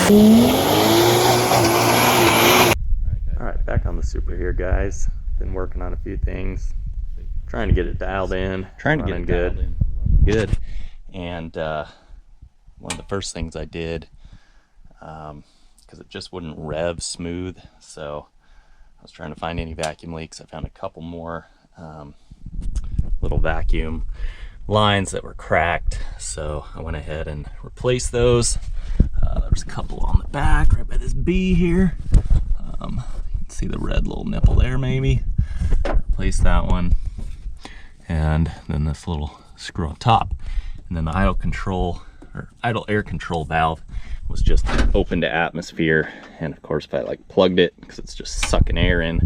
Alright, back on the Supra here, guys. Been working on a few things. Trying to get it dialed in. Running good. And one of the first things I did, because it just wouldn't rev smooth, so I was trying to find any vacuum leaks. I found a couple more little vacuum lines that were cracked, so I went ahead and replaced those. There's a couple on the back right by this B here. You can see the red little nipple there, maybe. Replace that one, and then this little screw on top, and then the idle control or idle air control valve was just open to atmosphere. And of course, if I like plugged it, because it's just sucking air in,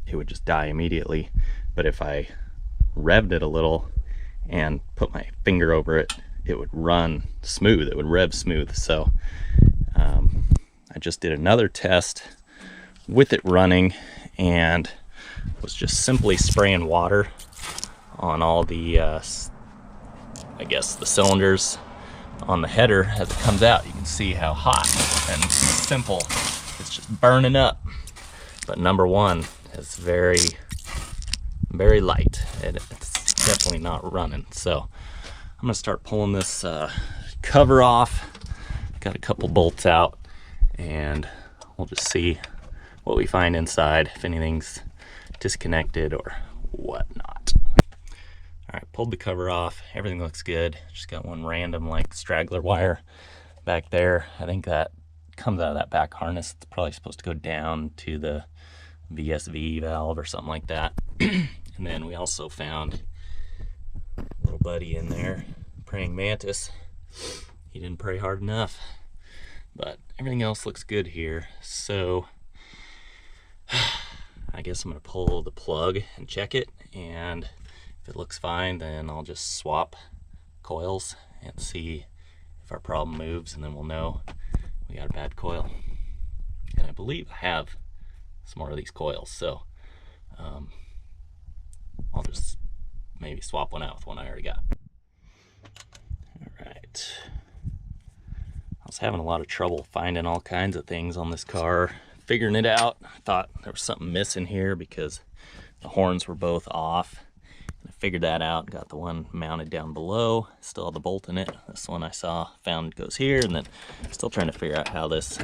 it would just die immediately. But if I revved it a little and put my finger over it, it would run smooth, it would rev smooth. So I just did another test with it running, and was just simply spraying water on all the I guess the cylinders on the header. As it comes out, you can see how hot and simple it's just burning up. But number one is very light, and it's definitely not running. So I'm gonna start pulling this cover off. Got a couple bolts out, and we'll just see what we find inside, if anything's disconnected or whatnot. All right, pulled the cover off. Everything looks good. Just got one random like straggler wire back there. I think that comes out of that back harness. It's probably supposed to go down to the VSV valve or something like that. And then we also found a little buddy in there, praying mantis. He didn't pray hard enough, but everything else looks good here. So I guess I'm gonna pull the plug and check it, and if it looks fine, then I'll just swap coils and see if our problem moves, and then we'll know we got a bad coil. And I believe I have some more of these coils, so I'll just maybe swap one out with one I already got. All right. I was having a lot of trouble finding all kinds of things on this car, figuring it out. I thought there was something missing here because the horns were both off. And I figured that out, got the one mounted down below, still have the bolt in it. This one I found goes here, and then still trying to figure out how this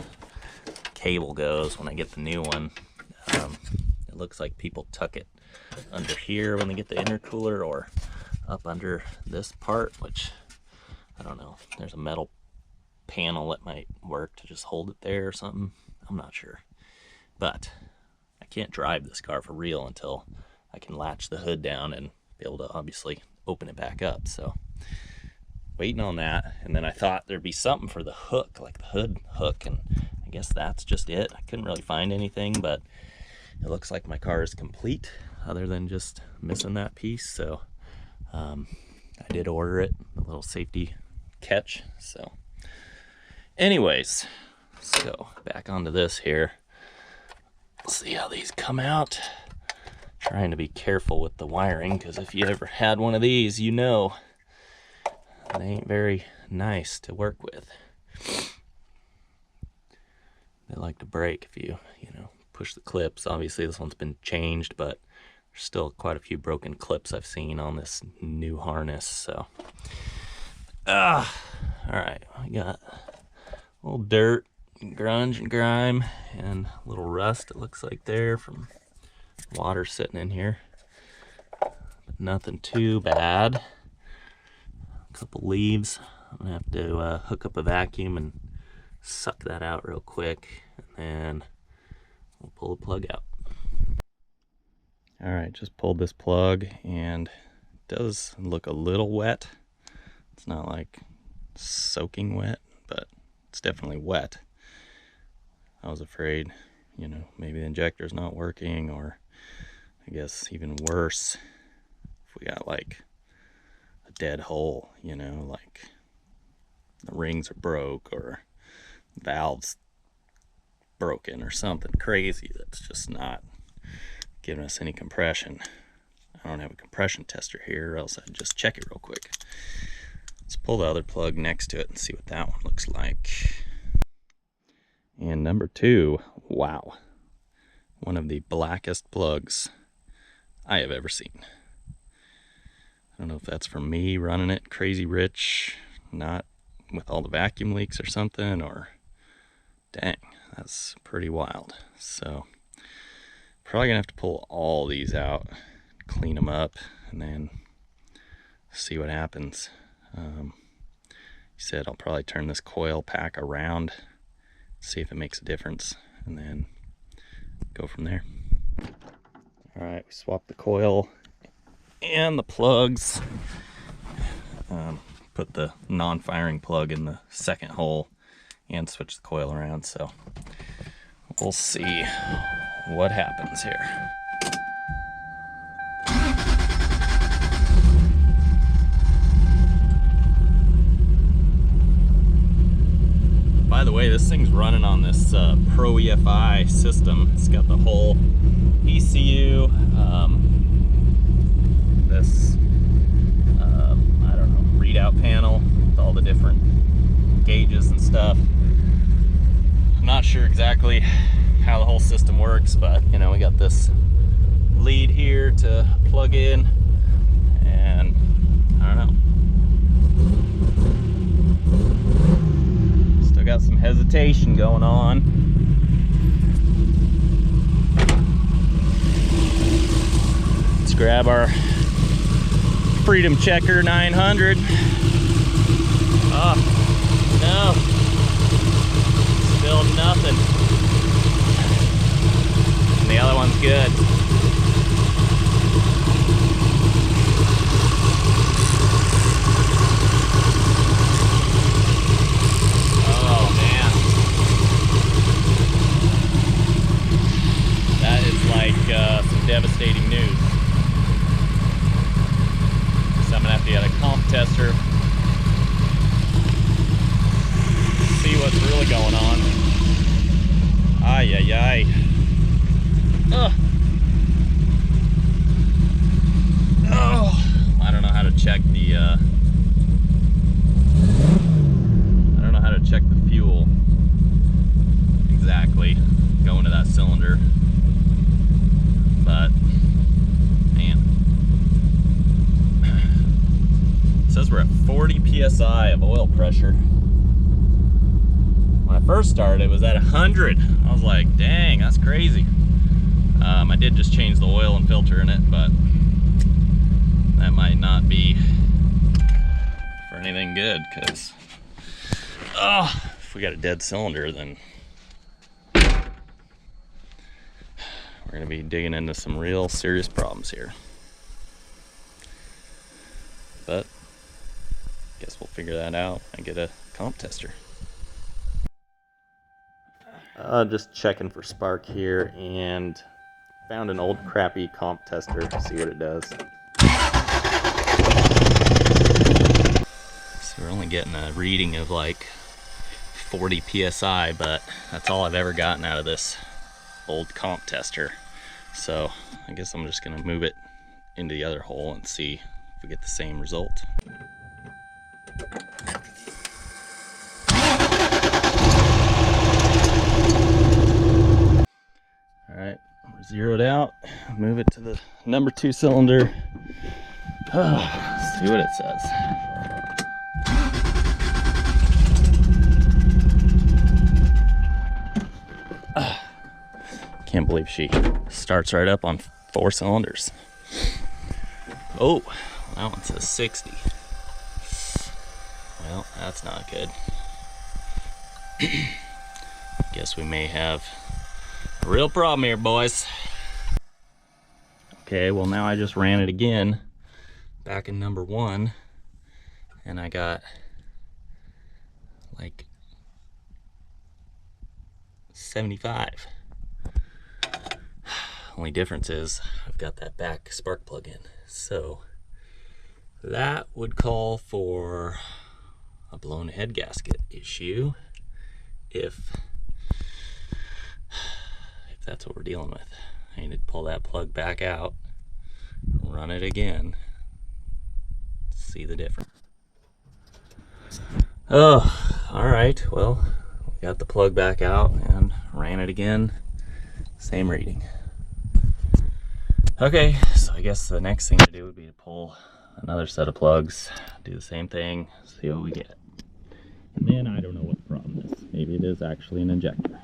cable goes when I get the new one. It looks like people tuck it under here when they get the intercooler, or up under this part, which I don't know. There's a metal panel that might work to just hold it there or something. I'm not sure. But I can't drive this car for real until I can latch the hood down and be able to obviously open it back up. So waiting on that. And then I thought there'd be something for the hook, like the hood hook, and I guess that's just it. I couldn't really find anything, but it looks like my car is complete other than just missing that piece. So I did order it, a little safety catch. So anyways, so back onto this here. Let's see how these come out. Trying to be careful with the wiring, because if you ever had one of these, you know they ain't very nice to work with. They like to break if you push the clips. Obviously this one's been changed, but there's still quite a few broken clips I've seen on this new harness. So all right, I got a little dirt, grunge and grime, and a little rust, it looks like, there from water sitting in here, but nothing too bad. A couple leaves. I'm gonna have to hook up a vacuum and suck that out real quick, and then we'll pull the plug out. All right, just pulled this plug, and it does look a little wet. It's not like soaking wet, but it's definitely wet. I was afraid, maybe the injector's not working, or I guess even worse, if we got like a dead hole, like the rings are broke, or valves broken, or something crazy that's just not giving us any compression. I don't have a compression tester here, or else I'd just check it real quick. Let's pull the other plug next to it and see what that one looks like. And number 2, wow. One of the blackest plugs I have ever seen. I don't know if that's from me running it crazy rich, not with all the vacuum leaks or something, or dang, that's pretty wild. So probably gonna have to pull all these out, clean them up, and then see what happens. He said I'll probably turn this coil pack around, see if it makes a difference, and then go from there. All right, we swapped the coil and the plugs. Put the non-firing plug in the second hole and switch the coil around, so we'll see what happens here. By the way, this thing's running on this Pro EFI system. It's got the whole ECU, this I don't know, readout panel with all the different gauges and stuff. I'm not sure exactly how the whole system works, but you know, we got this lead here to plug in, and I don't know. Still got some hesitation going on. Let's grab our Freedom Checker 900. Oh, no. Still nothing. And the other one's good. Oh, man. That is like some devastating news. So I'm gonna have to get a comp tester, see what's really going on. Ay, ay, ay. Ugh. Oh, I don't know how to check the, I don't know how to check the fuel exactly going to that cylinder, but man. It says we're at 40 psi of oil pressure. When I first started, it was at 100. I was like, dang, that's crazy. I did just change the oil and filter in it, but that might not be for anything good, because if we got a dead cylinder, then we're gonna be digging into some real serious problems here. But guess we'll figure that out and get a comp tester. Just checking for spark here, and found an old crappy comp tester to see what it does. So we're only getting a reading of like 40 psi, but that's all I've ever gotten out of this old comp tester. So I guess I'm just gonna move it into the other hole and see if we get the same result. All right, we're zeroed out. Move it to the number 2 cylinder. See what it says. Can't believe she starts right up on 4 cylinders. Oh, that one says 60. Well, that's not good. Guess we may have a real problem here, boys. Okay, well now I just ran it again back in number 1, and I got like 75. Only difference is I've got that back spark plug in, so that would call for a blown head gasket issue if that's what we're dealing with. I need to pull that plug back out, run it again, see the difference. Oh, all right. Well, we got the plug back out and ran it again. Same reading. Okay, so I guess the next thing to do would be to pull another set of plugs, do the same thing, see what we get. And then I don't know what the problem is. Maybe it is actually an injector.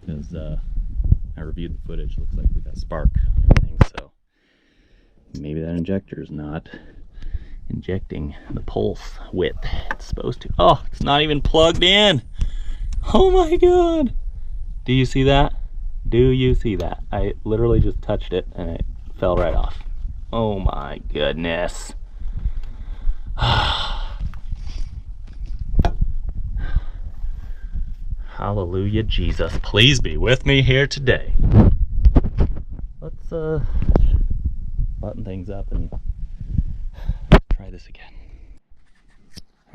Because I reviewed the footage, looks like we got a spark and everything, so maybe that injector is not injecting the pulse width it's supposed to. Oh, it's not even plugged in. Oh my god. Do you see that? Do you see that? I literally just touched it and it fell right off. Oh my goodness. Hallelujah, Jesus. Please be with me here today. Let's button things up and try this again.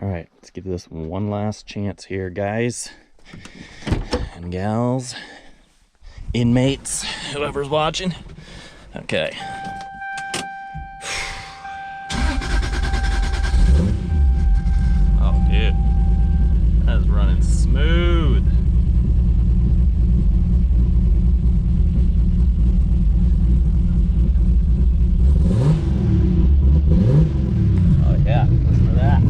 All right, let's give this one last chance here, guys and gals, inmates, whoever's watching. Okay. Oh, dude, that is running smooth. Oh yeah, listen to that.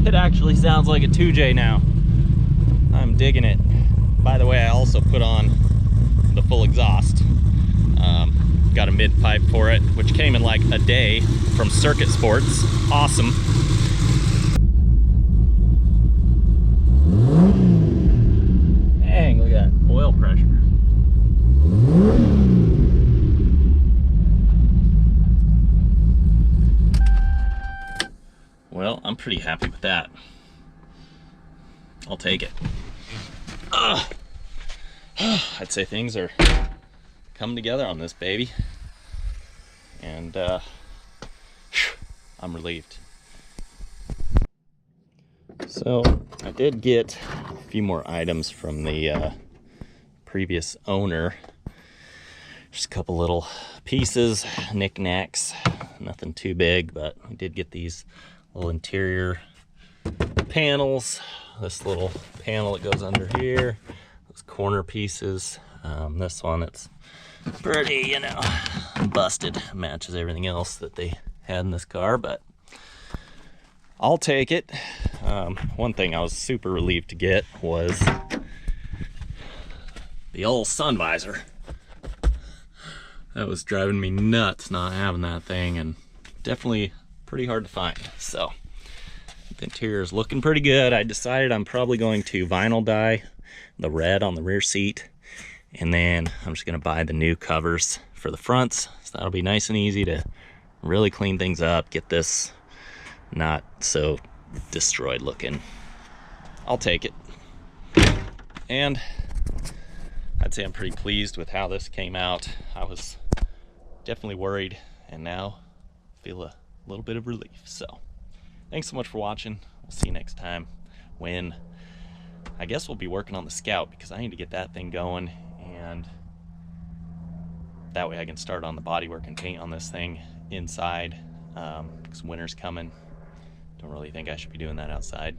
It actually sounds like a 2J now. I'm digging it. By the way, I also put on the full exhaust. Got a mid pipe for it, which came in like a day from Circuit Sports. Awesome. Dang, look at that oil pressure. Well, I'm pretty happy with that. I'll take it. I'd say things are coming together on this baby, and I'm relieved. So I did get a few more items from the previous owner. Just a couple little pieces, knickknacks, nothing too big, but we did get these little interior panels, this little panel that goes under here, those corner pieces, this one, it's pretty, you know, busted, matches everything else that they had in this car, but I'll take it. One thing I was super relieved to get was the old sun visor. That was driving me nuts not having that thing, and definitely pretty hard to find. So the interior is looking pretty good. I decided I'm probably going to vinyl dye the red on the rear seat, and then I'm just going to buy the new covers for the fronts, so that'll be nice and easy to really clean things up, get this not so destroyed looking. I'll take it. And I'd say I'm pretty pleased with how this came out. I was definitely worried, and now feel a little bit of relief. So thanks so much for watching. We'll see you next time, when I guess we'll be working on the Scout, because I need to get that thing going, and that way I can start on the bodywork and paint on this thing inside, because winter's coming. Don't really think I should be doing that outside.